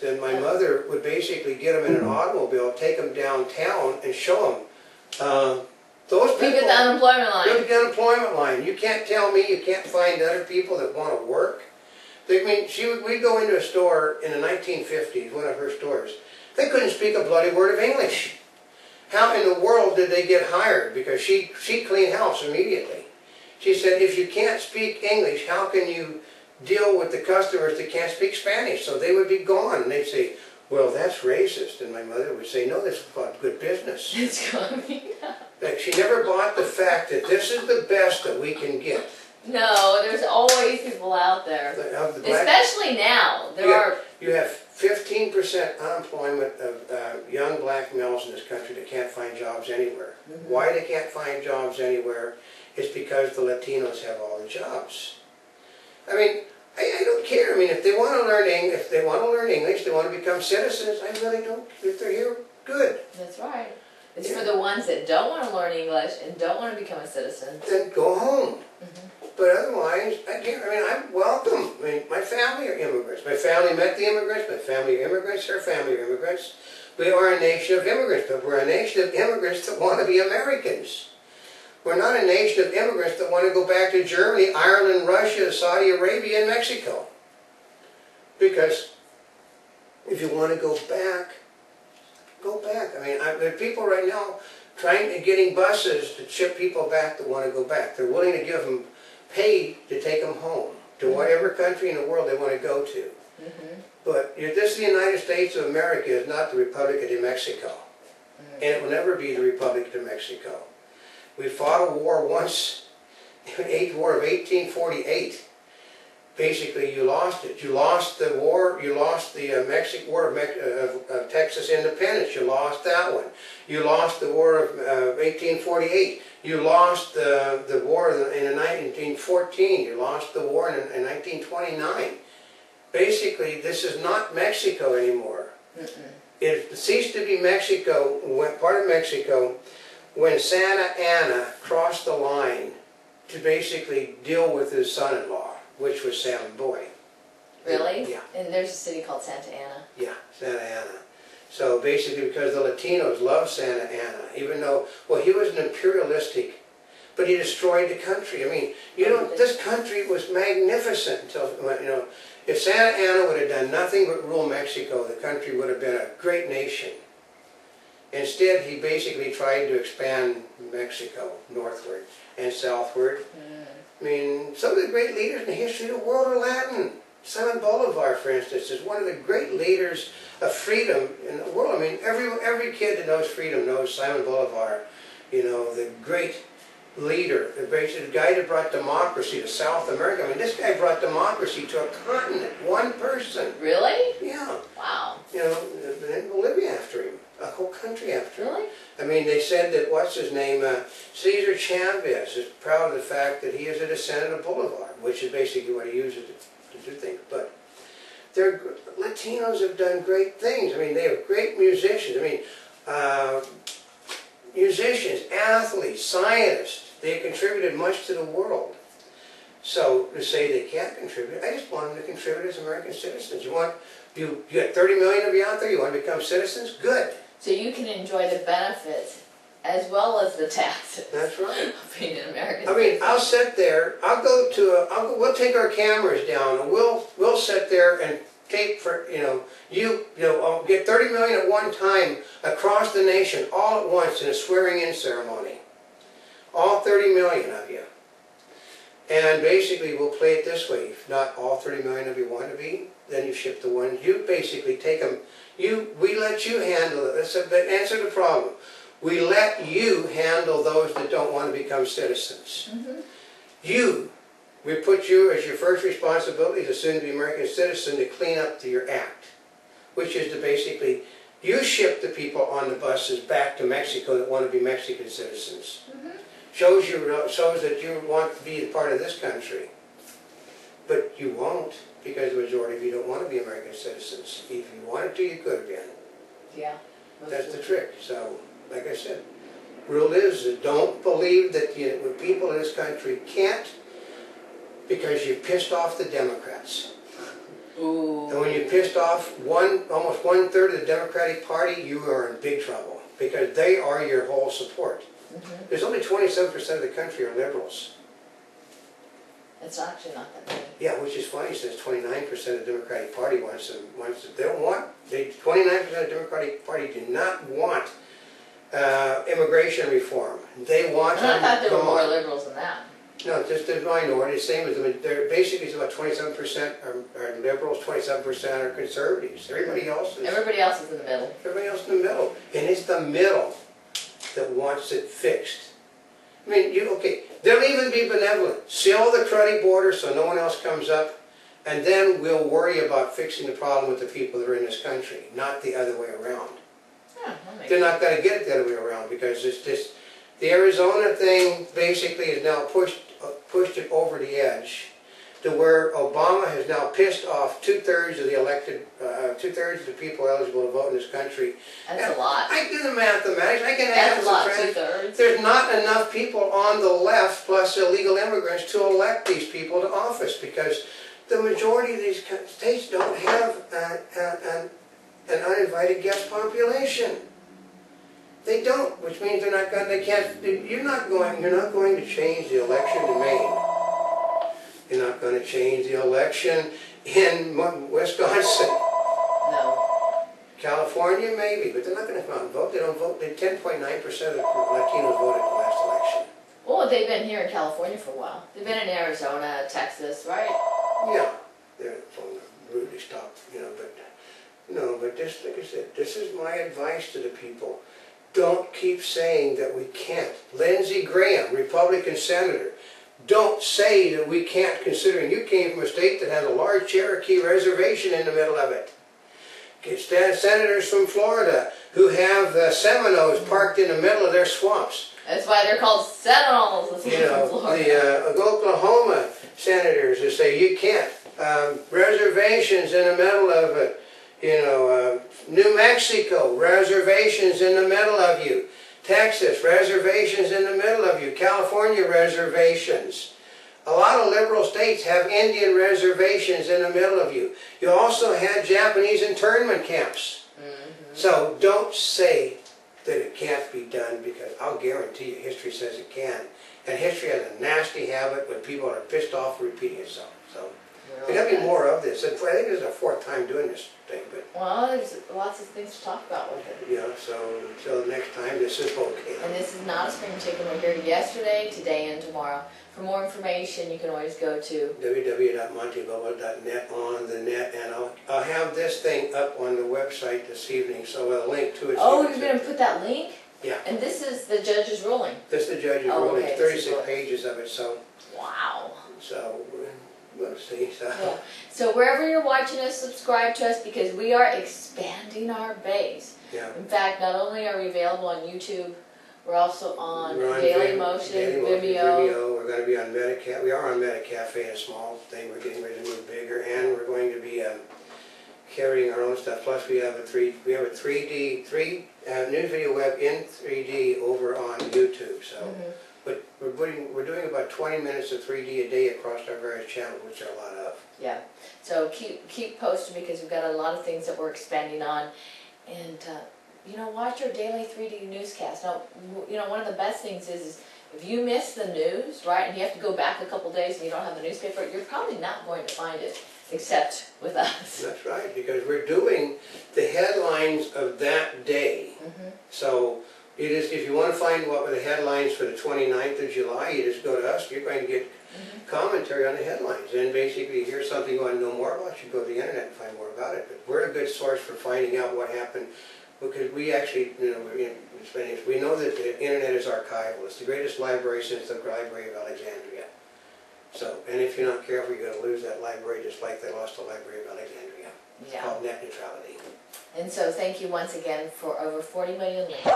and my mother would basically get them in an automobile, take them downtown, and show them. Those people, look at the unemployment line. Look at the unemployment line. You can't tell me you can't find other people that want to work. I mean, we'd go into a store in the 1950s, one of her stores. They couldn't speak a bloody word of English. How in the world did they get hired? Because she cleaned house immediately. She said, if you can't speak English, how can you deal with the customers that can't speak Spanish? So they would be gone. And they'd say, well, that's racist. And my mother would say, no, this is about good business. It's coming. Like, she never bought the fact that this is the best that we can get. No, there's always people out there. Especially now. You have 15% unemployment of young black males in this country that can't find jobs anywhere. Mm-hmm. Why they can't find jobs anywhere is because the Latinos have all the jobs. I mean, I don't care. I mean, if they want to learn English, they want to become citizens, I really don't. If they're here, good. That's right. It's for the ones that don't want to learn English and don't want to become a citizen. Then go home. Mm-hmm. But otherwise, I can't. I mean, I'm welcome. I mean, my family are immigrants. My family met the immigrants. My family are immigrants. Her family are immigrants. We are a nation of immigrants, but we're a nation of immigrants that want to be Americans. We're not a nation of immigrants that want to go back to Germany, Ireland, Russia, Saudi Arabia, and Mexico. Because if you want to go back, go back. I mean, there are people right now getting buses to ship people back that want to go back. They're willing to give them pay to take them home to whatever country in the world they want to go to. Mm-hmm. But this is the United States of America, is not the Republic of Mexico. Mm-hmm. And it will never be the Republic of Mexico. We fought a war once, the War of 1848. Basically, you lost it. You lost the war. You lost the War of Texas independence. You lost that one. You lost the War of 1848. You lost the war in 1914. You lost the war in 1929. Basically, this is not Mexico anymore. Mm-mm. It ceased to be Mexico, part of Mexico, when Santa Anna crossed the line to basically deal with his son-in-law, which was Sam Boy. Really? Yeah. And there's a city called Santa Ana. Yeah, Santa Ana. So basically, because the Latinos love Santa Ana, even though, well, he was an imperialistic, but he destroyed the country. I mean, you know, this country was magnificent until, you know, if Santa Ana would have done nothing but rule Mexico, the country would have been a great nation. Instead, he basically tried to expand Mexico northward and southward. I mean, some of the great leaders in the history of the world are Latin. Simon Bolivar, for instance, is one of the great leaders of freedom in the world. I mean, every kid that knows freedom knows Simon Bolivar, you know, the great leader, the guy that brought democracy to South America. I mean, this guy brought democracy to a continent, one person. Really? Yeah. Wow. You know, and Bolivia after him, a whole country after him. Really? I mean, they said that, what's his name, Cesar Chavez is proud of the fact that he is a descendant of Bolivar, which is basically what he uses to do things. But Latinos have done great things. I mean, they have great musicians. I mean, musicians, athletes, scientists, they have contributed much to the world. So to say they can't contribute, I just want them to contribute as American citizens. You got 30 million of you out there, you want to become citizens? Good. So you can enjoy the benefits as well as the taxes. That's right. Of being an American. I mean, I'll sit there. We'll take our cameras down, and we'll sit there and tape for I'll get 30 million at one time across the nation, all at once in a swearing-in ceremony. All 30 million of you. And basically, we'll play it this way: if not all 30 million of you want to be, then you ship the ones. You basically take them. We let you handle it. That's the answer to the problem. We let you handle those that don't want to become citizens. Mm-hmm. We put you as your first responsibility as a soon-to-be American citizen to clean up your act, which is to basically, you ship the people on the buses back to Mexico that want to be Mexican citizens. Mm-hmm. Shows that you want to be a part of this country. But you won't, because the majority of you don't want to be American citizens. If you wanted to, you could have been. Yeah. That's the trick. So, like I said, rule is don't believe that people in this country can't, because you've pissed off the Democrats. Ooh. And when you pissed off almost 1/3 of the Democratic Party, you are in big trouble, because they are your whole support. There's only 27% of the country are liberals. It's actually not that many. Yeah, which is funny, since 29% of the Democratic Party wants to, they don't want, 29% of the Democratic Party do not want immigration reform. They want And I thought there were come more on. liberals than that. No, just the minority, same as they're basically it's about 27% are liberals, 27% are conservatives. Everybody else is in the middle. everybody else in the middle. And it's the middle that wants it fixed. I mean, okay, they'll even be benevolent. Seal the cruddy border so no one else comes up, and then we'll worry about fixing the problem with the people that are in this country, not the other way around. Yeah, They're not going to get it the other way around, because it's just, the Arizona thing basically is now pushed it over the edge to where Obama has now pissed off 2/3 of the elected, 2/3 of the people eligible to vote in this country. That's And a lot. I do the mathematics, I can add That's a lot, subtract. 2/3. There's not enough people on the left, plus illegal immigrants, to elect these people to office, because the majority of these states don't have an uninvited guest population. They don't, which means they're not going. They can't. You're not going to change the election in Maine. You're not going to change the election in Wisconsin. No. California, maybe, but they're not going to come out and vote. They don't vote. 10.9% of the Latinos voted in the last election. Well, they've been here in California for a while. They've been in Arizona, Texas, right? Yeah, they're from the rudely stopped, but just like I said, this is my advice to the people. Don't keep saying that we can't. Lindsey Graham, Republican senator, don't say that we can't, considering you came from a state that has a large Cherokee reservation in the middle of it. Senators from Florida who have the Seminoles parked in the middle of their swamps. That's why they're called Seminoles. The Oklahoma senators who say you can't. Reservations in the middle of it. New Mexico, reservations in the middle of you. Texas, reservations in the middle of you. California, reservations. A lot of liberal states have Indian reservations in the middle of you. You also had Japanese internment camps. So don't say that it can't be done, because I'll guarantee you history says it can. And history has a nasty habit when people are pissed off repeating itself. So there's got to be more of this. I think this is the 4th time doing this thing. But well, there's lots of things to talk about with it. yeah, so until next time, this is Oldecam. And this is not a spring chicken. We're here yesterday, today, and tomorrow. For more information, you can always go to www.montebello.net on the net, and I'll have this thing up on the website this evening, so a link to it. Oh, you're going to put that link? Yeah. And this is the judge's ruling? This is the judge's Oh, ruling, okay, 36 pages of it, so Wow. We'll see. So. Yeah. So wherever you're watching us, subscribe to us, because we are expanding our base. Yeah. In fact, not only are we available on YouTube, we're also on We're on Daily Motion, Vimeo. We're going to be on Medicafe. We are on Medicafe, a small thing. We're getting ready to move bigger, and we're going to be carrying our own stuff. Plus, we have a 3D news video web in 3D over on YouTube. So, but we're doing about 20 minutes of 3D a day across our various channels, which are a lot of. Yeah. So keep posted, because we've got a lot of things that we're expanding on, and watch our daily 3D newscast. Now, one of the best things is if you miss the news, right, and you have to go back a couple days and you don't have the newspaper, you're probably not going to find it, except with us. That's right, because we're doing the headlines of that day. So if you want to find what were the headlines for the 29th of July, you just go to us. You're going to get commentary on the headlines. And basically, here's something you want to know more about, you go to the internet and find more about it. But we're a good source for finding out what happened, because we actually, we know that the internet is archival. It's the greatest library since the Library of Alexandria. So, and if you're not careful, you're going to lose that library, just like they lost the Library of Alexandria. It's called net neutrality. And so thank you once again for over 40 million links.